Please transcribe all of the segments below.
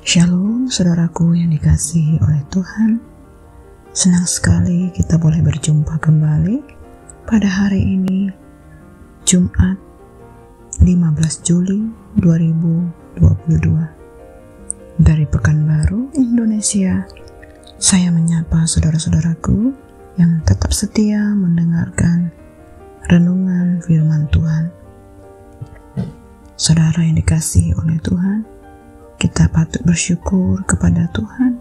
Shalom saudaraku yang dikasihi oleh Tuhan. Senang sekali kita boleh berjumpa kembali pada hari ini, Jumat 15 Juli 2022. Dari Pekanbaru, Indonesia, saya menyapa saudara-saudaraku yang tetap setia mendengarkan renungan firman Tuhan. Saudara yang dikasihi oleh Tuhan, kita patut bersyukur kepada Tuhan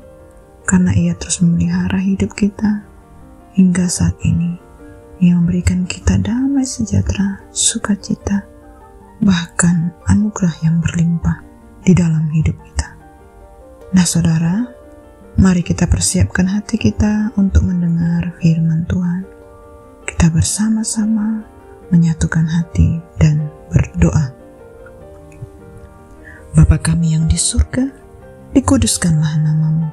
karena Ia terus memelihara hidup kita hingga saat ini. Ia memberikan kita damai sejahtera, sukacita, bahkan anugerah yang berlimpah di dalam hidup kita. Nah saudara, mari kita persiapkan hati kita untuk mendengar firman Tuhan. Kita bersama-sama menyatukan hati dan berdoa. Bapa kami yang di surga, dikuduskanlah namamu,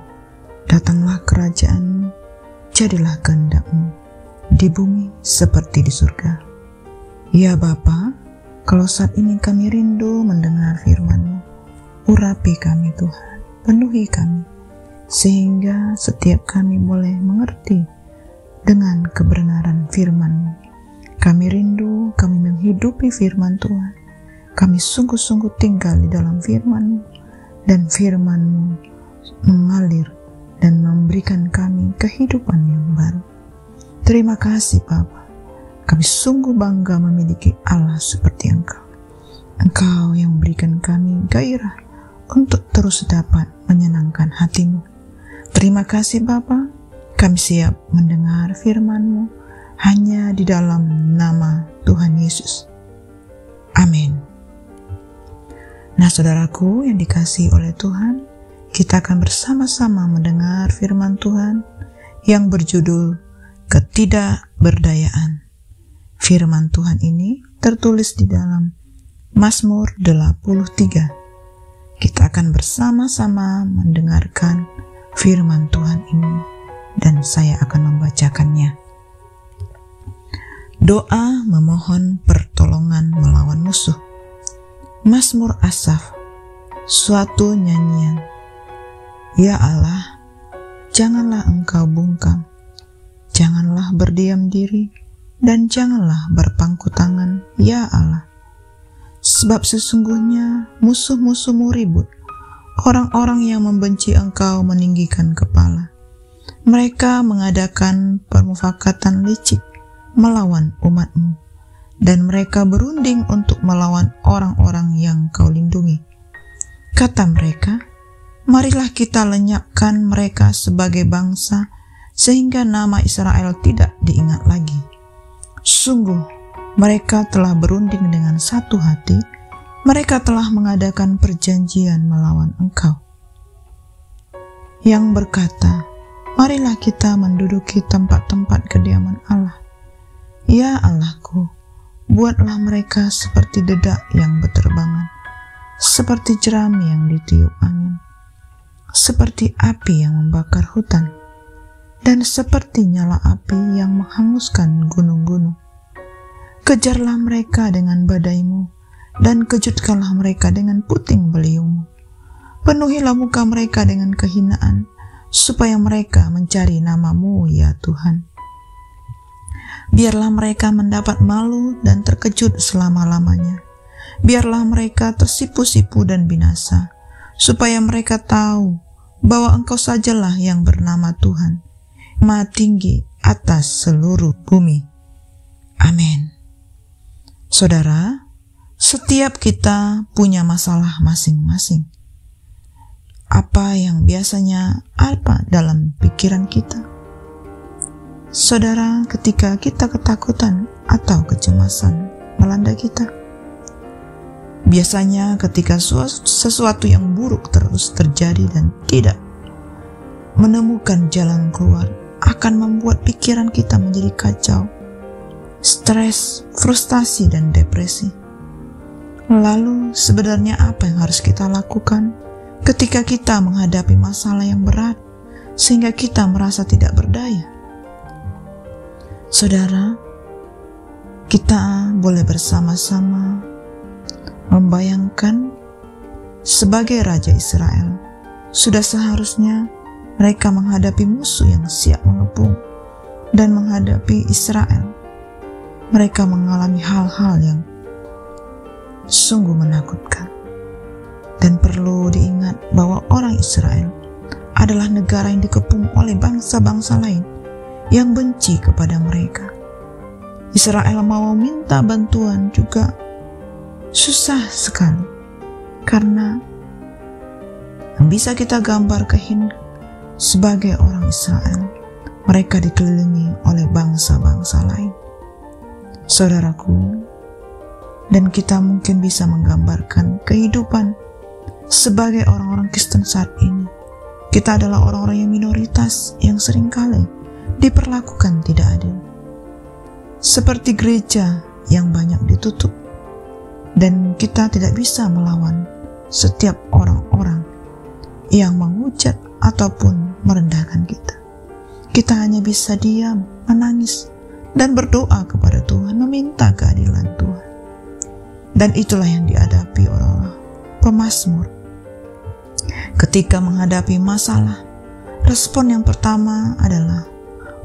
datanglah kerajaan-Mu, jadilah kehendak-Mu, di bumi seperti di surga. Ya Bapa, kalau saat ini kami rindu mendengar firman-Mu, urapi kami Tuhan, penuhi kami, sehingga setiap kami boleh mengerti dengan kebenaran firman-Mu. Kami rindu, kami menghidupi firman Tuhan. Kami sungguh-sungguh tinggal di dalam firman-Mu, dan firman-Mu mengalir dan memberikan kami kehidupan yang baru. Terima kasih Bapa, kami sungguh bangga memiliki Allah seperti Engkau. Engkau yang memberikan kami gairah untuk terus dapat menyenangkan hati-Mu. Terima kasih Bapa, kami siap mendengar firman-Mu hanya di dalam nama Tuhan Yesus. Amin. Nah saudaraku yang dikasihi oleh Tuhan, kita akan bersama-sama mendengar firman Tuhan yang berjudul Ketidakberdayaan. Firman Tuhan ini tertulis di dalam Mazmur 83. Kita akan bersama-sama mendengarkan firman Tuhan ini dan saya akan membacakannya. Doa memohon pertolongan melawan musuh. Mazmur Asaf, suatu nyanyian. Ya Allah, janganlah Engkau bungkam, janganlah berdiam diri, dan janganlah berpangku tangan, ya Allah. Sebab sesungguhnya musuh-musuhmu ribut, orang-orang yang membenci Engkau meninggikan kepala. Mereka mengadakan permufakatan licik melawan umat-Mu, dan mereka berunding untuk melawan orang-orang yang Kau lindungi. Kata mereka, marilah kita lenyapkan mereka sebagai bangsa, sehingga nama Israel tidak diingat lagi. Sungguh, mereka telah berunding dengan satu hati, mereka telah mengadakan perjanjian melawan Engkau. Yang berkata, marilah kita menduduki tempat-tempat kediaman Allah. Ya Allahku, buatlah mereka seperti dedak yang berterbangan, seperti jerami yang ditiup angin, seperti api yang membakar hutan, dan seperti nyala api yang menghanguskan gunung-gunung. Kejarlah mereka dengan badai-Mu, dan kejutkanlah mereka dengan puting beliung-Mu. Penuhilah muka mereka dengan kehinaan, supaya mereka mencari nama-Mu, ya Tuhan. Biarlah mereka mendapat malu dan terkejut selama-lamanya. Biarlah mereka tersipu-sipu dan binasa, supaya mereka tahu bahwa Engkau sajalah yang bernama Tuhan, Maha Tinggi atas seluruh bumi. Amin. Saudara, setiap kita punya masalah masing-masing. Apa yang biasanya ada dalam pikiran kita? Saudara, ketika kita ketakutan atau kecemasan melanda kita, biasanya ketika sesuatu yang buruk terus terjadi dan tidak menemukan jalan keluar, akan membuat pikiran kita menjadi kacau, stres, frustasi, dan depresi. Lalu sebenarnya apa yang harus kita lakukan ketika kita menghadapi masalah yang berat sehingga kita merasa tidak berdaya? Saudara, kita boleh bersama-sama membayangkan sebagai Raja Israel Sudah seharusnya mereka menghadapi musuh yang siap mengepung dan menghadapi Israel. Mereka mengalami hal-hal yang sungguh menakutkan. Dan perlu diingat bahwa orang Israel adalah negara yang dikepung oleh bangsa-bangsa lain yang benci kepada mereka. Israel mau minta bantuan juga susah sekali, karena yang bisa kita gambarkan sebagai orang Israel, mereka dikelilingi oleh bangsa-bangsa lain. Saudaraku, dan kita mungkin bisa menggambarkan kehidupan sebagai orang-orang Kristen saat ini. Kita adalah orang-orang yang minoritas yang seringkali diperlakukan tidak adil. Seperti gereja yang banyak ditutup, dan kita tidak bisa melawan setiap orang-orang yang menghujat ataupun merendahkan kita. Kita hanya bisa diam, menangis, dan berdoa kepada Tuhan, meminta keadilan Tuhan. Dan itulah yang dihadapi oleh pemazmur. Ketika menghadapi masalah, respon yang pertama adalah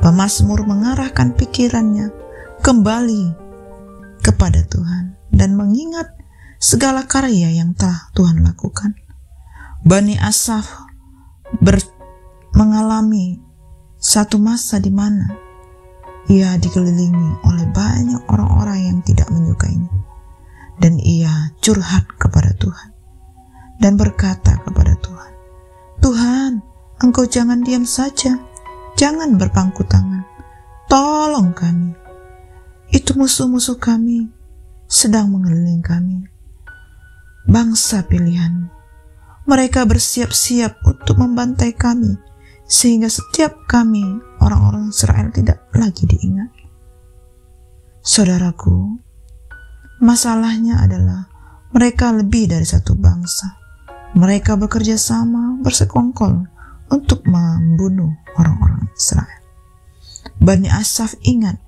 pemazmur mengarahkan pikirannya kembali kepada Tuhan dan mengingat segala karya yang telah Tuhan lakukan. Bani Asaf mengalami satu masa di mana ia dikelilingi oleh banyak orang-orang yang tidak menyukainya, dan ia curhat kepada Tuhan dan berkata kepada Tuhan, "Tuhan, Engkau jangan diam saja, jangan berpangku tangan, tolong kami. Itu musuh-musuh kami sedang mengelilingi kami, bangsa pilihan. Mereka bersiap-siap untuk membantai kami, sehingga setiap kami orang-orang Israel tidak lagi diingat." Saudaraku, masalahnya adalah mereka lebih dari satu bangsa. Mereka bekerja sama, bersekongkol untuk membunuh orang-orang Israel. Bani Asaf ingat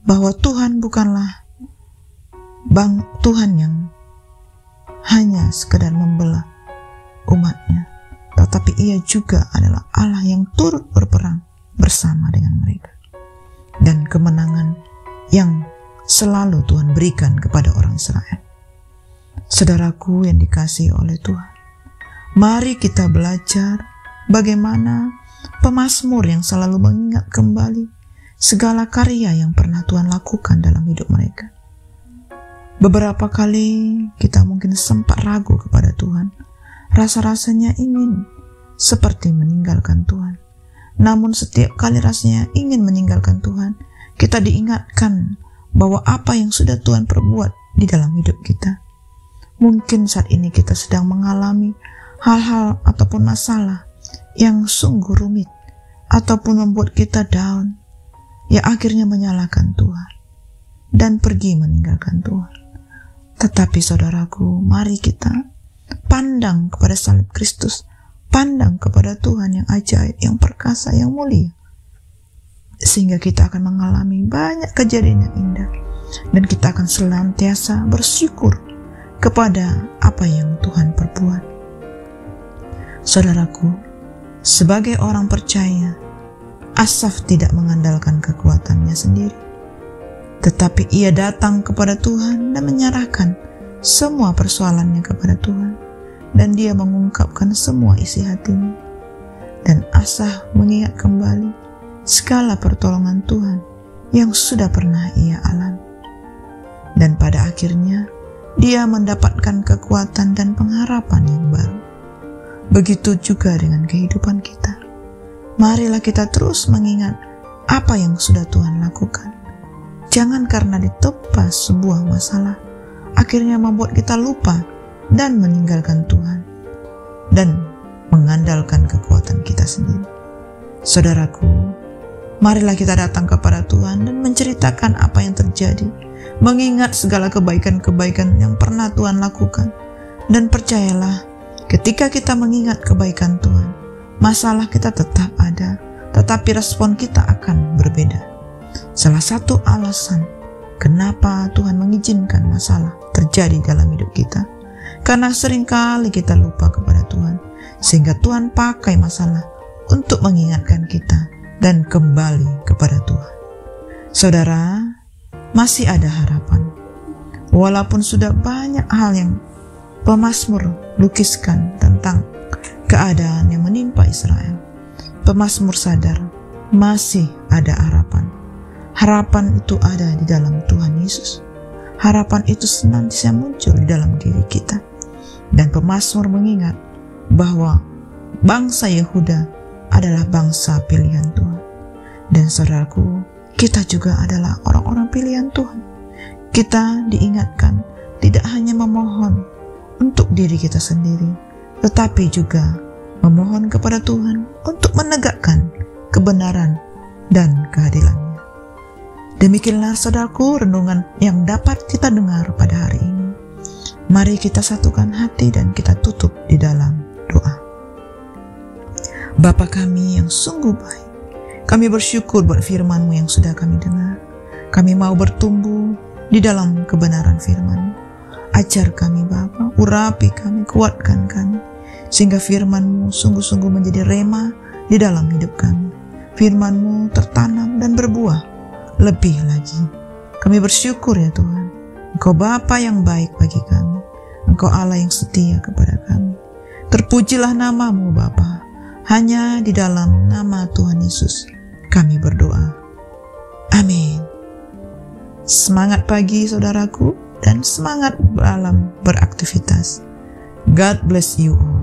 bahwa Tuhan bukanlah Tuhan yang hanya sekedar membelah umatnya, tetapi ia juga adalah Allah yang turut berperang bersama dengan mereka. Dan kemenangan yang selalu Tuhan berikan kepada orang Israel. Saudaraku yang dikasihi oleh Tuhan, mari kita belajar bagaimana pemazmur yang selalu mengingat kembali segala karya yang pernah Tuhan lakukan dalam hidup mereka. Beberapa kali kita mungkin sempat ragu kepada Tuhan, rasa-rasanya ingin seperti meninggalkan Tuhan. Namun setiap kali rasanya ingin meninggalkan Tuhan, kita diingatkan bahwa apa yang sudah Tuhan perbuat di dalam hidup kita. Mungkin saat ini kita sedang mengalami hal-hal ataupun masalah yang sungguh rumit, ataupun membuat kita down, yang akhirnya menyalahkan Tuhan dan pergi meninggalkan Tuhan. Tetapi saudaraku, mari kita pandang kepada salib Kristus, pandang kepada Tuhan yang ajaib, yang perkasa, yang mulia, sehingga kita akan mengalami banyak kejadian yang indah, dan kita akan senantiasa bersyukur kepada apa yang Tuhan perbuat. Saudaraku, sebagai orang percaya, Asaf tidak mengandalkan kekuatannya sendiri, tetapi ia datang kepada Tuhan dan menyerahkan semua persoalannya kepada Tuhan, dan dia mengungkapkan semua isi hatinya. Dan Asaf mengingat kembali segala pertolongan Tuhan yang sudah pernah ia alami. Dan pada akhirnya dia mendapatkan kekuatan dan pengharapan yang baru. Begitu juga dengan kehidupan kita. Marilah kita terus mengingat apa yang sudah Tuhan lakukan. Jangan karena ditempa sebuah masalah akhirnya membuat kita lupa dan meninggalkan Tuhan dan mengandalkan kekuatan kita sendiri. Saudaraku, marilah kita datang kepada Tuhan dan menceritakan apa yang terjadi, mengingat segala kebaikan-kebaikan yang pernah Tuhan lakukan. Dan percayalah, ketika kita mengingat kebaikan Tuhan, masalah kita tetap ada, tetapi respon kita akan berbeda. Salah satu alasan kenapa Tuhan mengizinkan masalah terjadi dalam hidup kita, karena seringkali kita lupa kepada Tuhan. sehingga Tuhan pakai masalah untuk mengingatkan kita dan kembali kepada Tuhan. Saudara, masih ada harapan. Walaupun sudah banyak hal yang pemazmur lukiskan tentang keadaan yang menimpa Israel, pemazmur sadar masih ada harapan. Harapan itu ada di dalam Tuhan Yesus. Harapan itu senantiasa muncul di dalam diri kita. Dan pemazmur mengingat bahwa bangsa Yehuda adalah bangsa pilihan Tuhan. Dan saudaraku, kita juga adalah orang-orang pilihan Tuhan. Kita diingatkan tidak hanya memohon untuk diri kita sendiri, tetapi juga memohon kepada Tuhan untuk menegakkan kebenaran dan keadilannya. Demikianlah saudaraku renungan yang dapat kita dengar pada hari ini. Mari kita satukan hati dan kita tutup di dalam doa. Bapa kami yang sungguh baik, kami bersyukur buat firman-Mu yang sudah kami dengar. Kami mau bertumbuh di dalam kebenaran firman-Mu. Ajar kami Bapa, urapi kami, kuatkan kami, sehingga firman-Mu sungguh-sungguh menjadi rema di dalam hidup kami. Firman-Mu tertanam dan berbuah lebih lagi. Kami bersyukur ya Tuhan, Engkau Bapa yang baik bagi kami, Engkau Allah yang setia kepada kami. Terpujilah nama-Mu Bapa. Hanya di dalam nama Tuhan Yesus kami berdoa. Amin. Semangat pagi saudaraku, dan semangat dalam beraktivitas. God bless you all.